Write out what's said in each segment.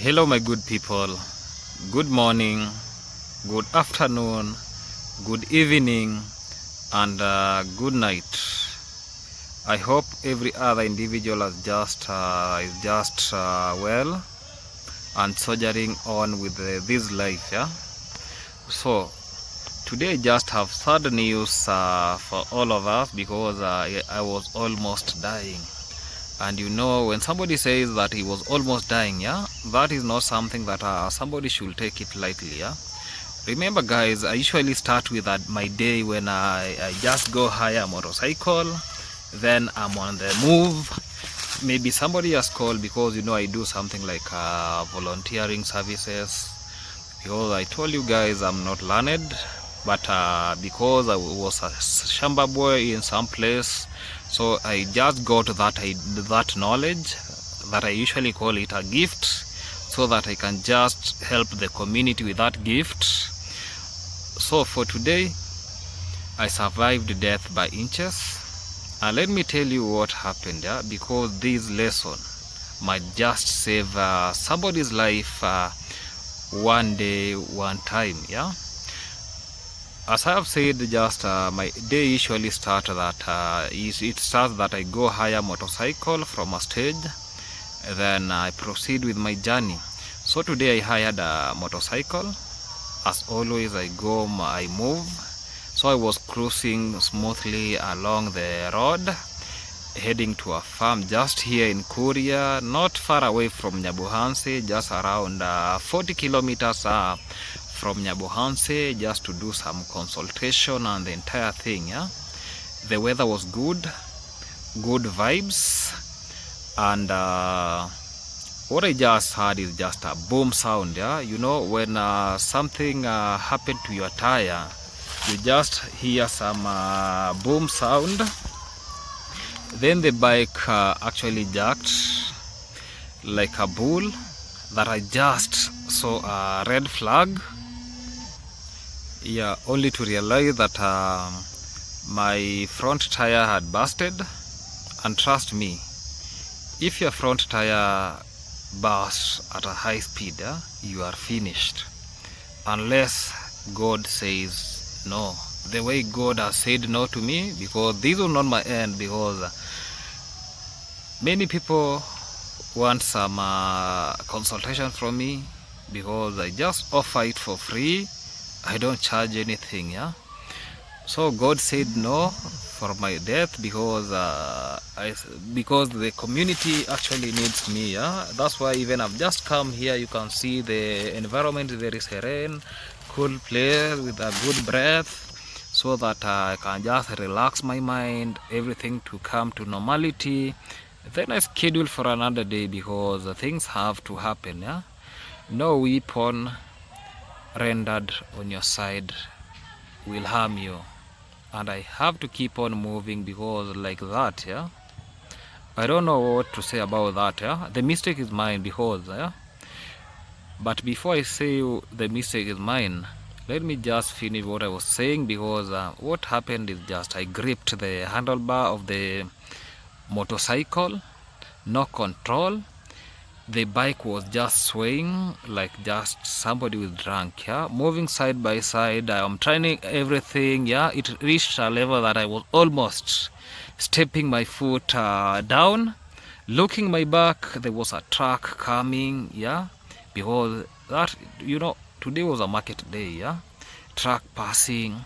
Hello my good people, good morning, good afternoon, good evening and good night. I hope every other individual is just well and soldiering on with this life, yeah. So today I just have sad news for all of us because I was almost dying. And you know, when somebody says that he was almost dying, yeah, that is not something that somebody should take it lightly, yeah. Remember guys, I usually start with my day when I just go hire a motorcycle, then I'm on the move. Maybe somebody has called because, you know, I do something like volunteering services. Because I told you guys I'm not learned, but because I was a shamba boy in some place, so I just got that knowledge that I usually call it a gift, so that I can just help the community with that gift. So for today, I survived death by inches. And let me tell you what happened, yeah, because this lesson might just save somebody's life one day, one time, yeah. As I have said, just my day usually starts that it starts that I go hire motorcycle from a stage, then I proceed with my journey. So today I hired a motorcycle. As always, I move. So I was cruising smoothly along the road, heading to a farm just here in Kuria, not far away from Nyabuhanse, just around 40 kilometers from Nyabuhanse, just to do some consultation and the entire thing, yeah. The weather was good vibes, and what I just heard is just a boom sound, yeah. You know, when something happened to your tire, you just hear some boom sound. Then the bike actually jerked like a bull, that I just saw a red flag. Yeah, only to realize that my front tire had busted. And trust me, if your front tire bursts at a high speed, you are finished, unless God says no, the way God has said no to me, because this was not my end. Because many people want some consultation from me, because I just offer it for free. I don't charge anything, yeah. So God said no for my death, because because the community actually needs me, yeah. That's why even I've just come here. You can see the environment. There is a rain, cool place with a good breath, so that I can just relax my mind, everything to come to normality. Then I schedule for another day, because things have to happen, yeah. No weapon rendered on your side will harm you, and I have to keep on moving, because like that, yeah. I don't know what to say about that, yeah. The mistake is mine, because yeah. But before I say the mistake is mine, let me just finish what I was saying, because what happened is just I gripped the handlebar of the motorcycle, no control. The bike was just swaying like just somebody was drunk, yeah, moving side by side. I'm trying everything, yeah. It reached a level that I was almost stepping my foot down, looking my back. There was a truck coming, yeah, because that, you know, today was a market day, yeah. Truck passing,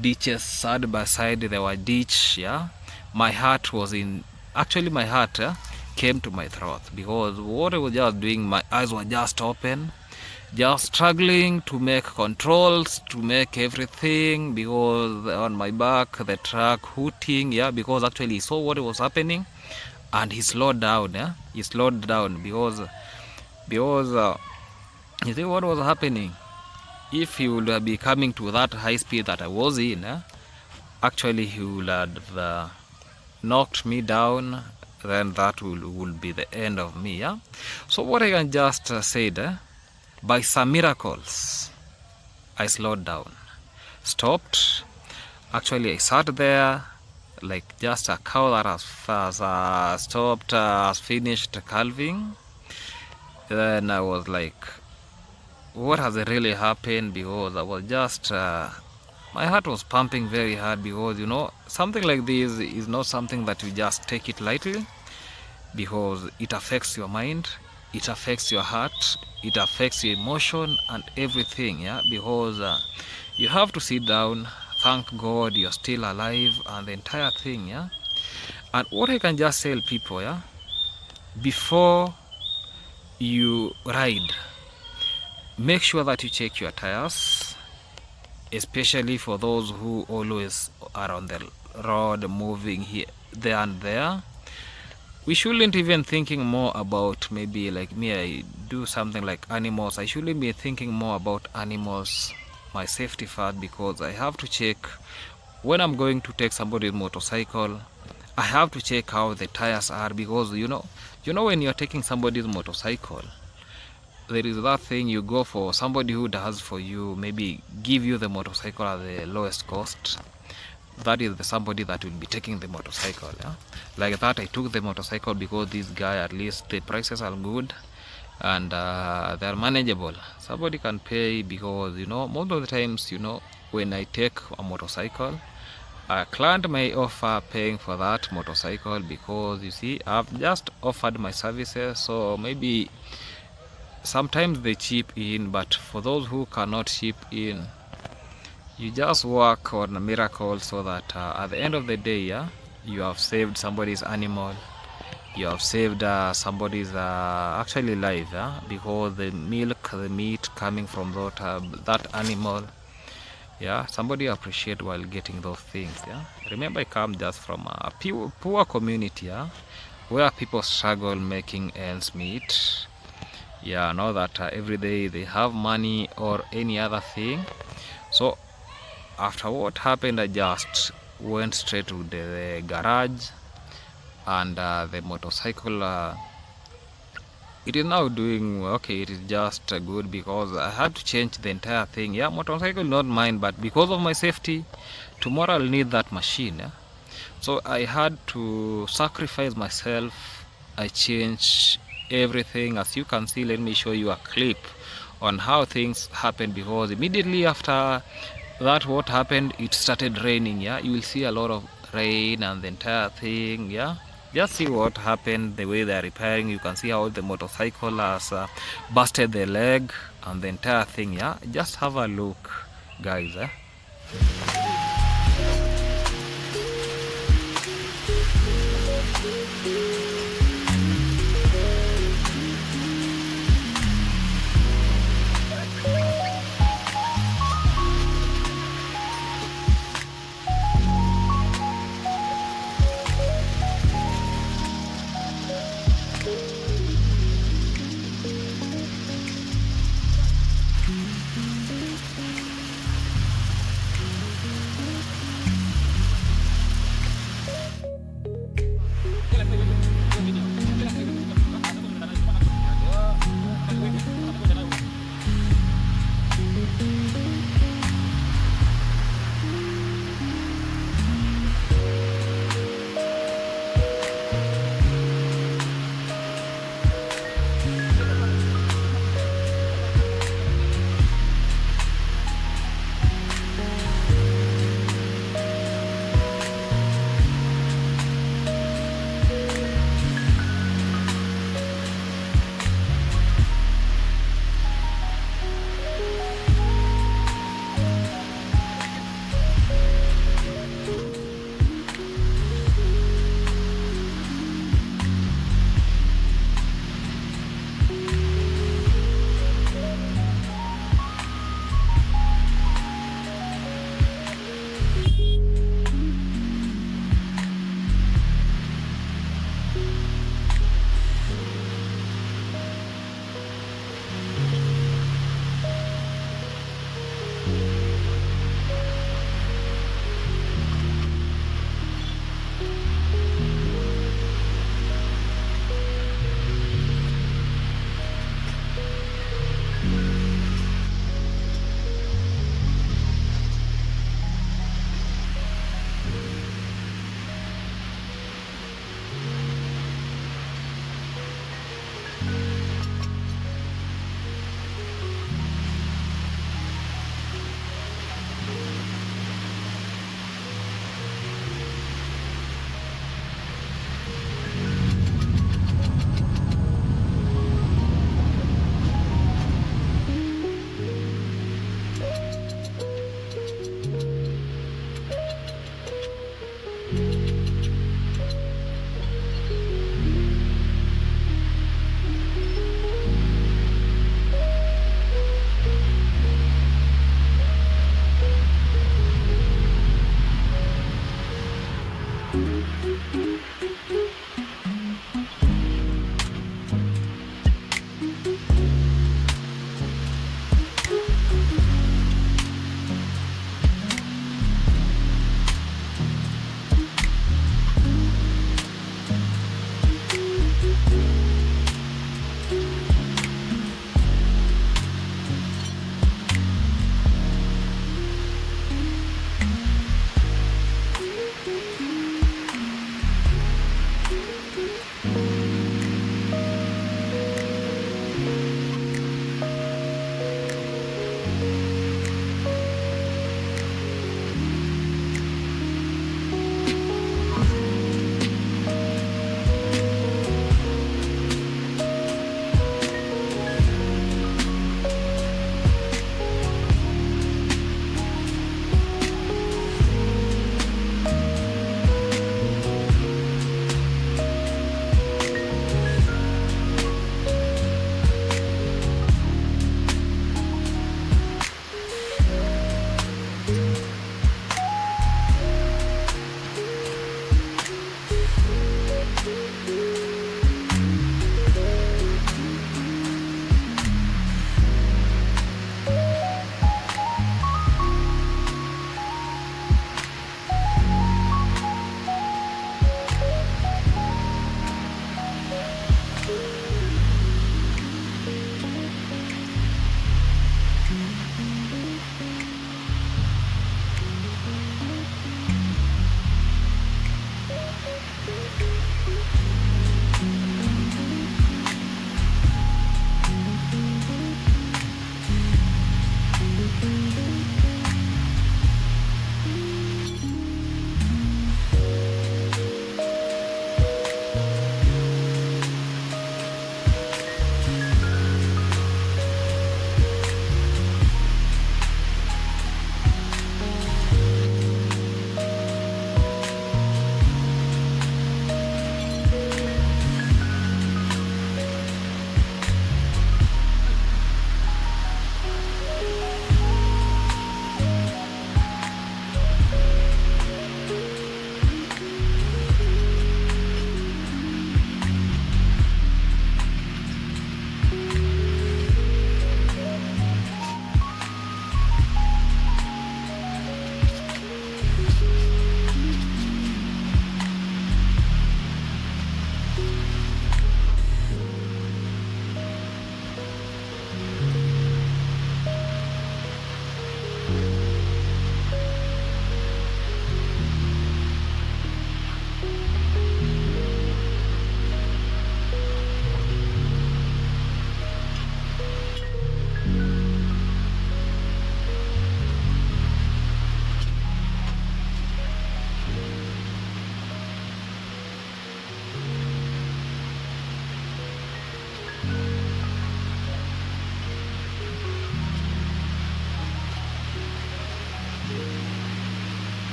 ditches side by side, there were ditch, yeah. My heart was in, actually my heart came to my throat, because what I was just doing, my eyes were just open, just struggling to make controls, to make everything, because on my back the truck hooting, yeah, because actually he saw what was happening and he slowed down, yeah. He slowed down because you see what was happening. If he would be coming to that high speed that I was in, actually he would have knocked me down. Then that will be the end of me, yeah. So what I can just say, by some miracles, I slowed down, stopped. Actually, I sat there like just a cow that has stopped, has finished calving. Then I was like, what has really happened? Because I was just my heart was pumping very hard, because something like this is not something that you just take it lightly, because it affects your mind, it affects your heart, it affects your emotion and everything. Yeah, because you have to sit down, thank God you're still alive and the entire thing. Yeah, and what I can just tell people, yeah, before you ride, make sure that you check your tires, especially for those who always are on the road moving here, there and there. We shouldn't even thinking more about, maybe like me, I do something like animals. I shouldn't be thinking more about animals, my safety first, because I have to check when I'm going to take somebody's motorcycle. I have to check how the tires are, because when you're taking somebody's motorcycle, there is that thing you go for somebody who does for you, maybe give you the motorcycle at the lowest cost. That is the somebody that will be taking the motorcycle. Yeah, like that I took the motorcycle because this guy, at least the prices are good and they are manageable. Somebody can pay, because most of the times, when I take a motorcycle, a client may offer paying for that motorcycle, because you see, I've just offered my services, so maybe sometimes they chip in. But for those who cannot chip in, you just work on a miracle, so that at the end of the day, yeah, you have saved somebody's animal, you have saved somebody's actually life, yeah, because the milk, the meat coming from that animal, yeah, somebody appreciate while getting those things. Yeah, remember, I come just from a poor community, yeah, where people struggle making ends meet. Yeah, know that every day they have money or any other thing. So after what happened, I just went straight to the garage, and the motorcycle, it is now doing okay. It is just good, because I had to change the entire thing. Yeah, motorcycle not mine, but because of my safety, tomorrow I'll need that machine. Yeah? So I had to sacrifice myself. I changed everything. As you can see, let me show you a clip on how things happened, because immediately after that, what happened, it started raining. Yeah, you will see a lot of rain and the entire thing. Yeah, just see what happened, the way they are repairing. You can see how the motorcycle has busted the leg and the entire thing. Yeah, just have a look, guys.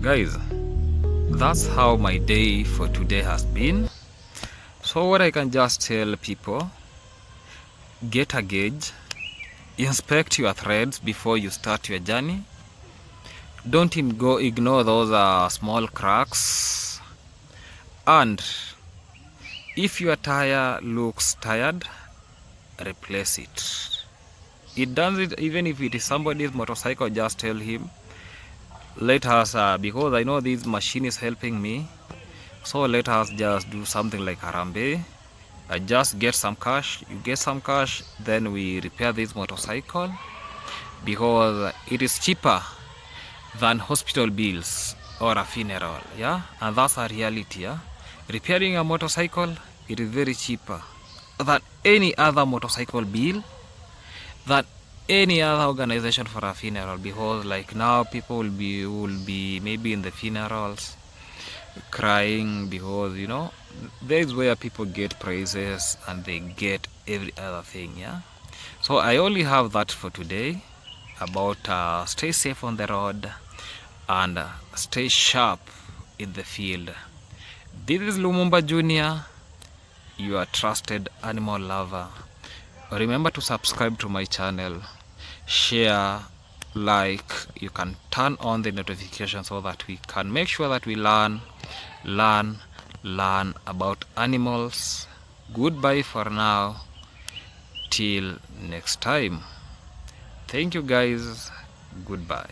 guys, that's how my day for today has been. So what I can just tell people, get a gauge, inspect your threads before you start your journey. Don't ignore those small cracks. And if your tire looks tired, replace it. It does it even if it is somebody's motorcycle. Just tell him, let us because I know this machine is helping me, so let us just do something like Harambe. I just get some cash, you get some cash, then we repair this motorcycle, because it is cheaper than hospital bills or a funeral. Yeah, and that's a reality. Yeah, repairing a motorcycle, it is very cheaper than any other motorcycle bill, than any other organization for a funeral, because like now people will be maybe in the funerals crying, because you know there is where people get praises and they get every other thing. Yeah, so I only have that for today about stay safe on the road and stay sharp in the field. This is Lumumba Jr., your trusted animal lover. Remember to subscribe to my channel, share, like. You can turn on the notification so that we can make sure that we learn about animals. Goodbye for now, till next time. Thank you guys. Goodbye.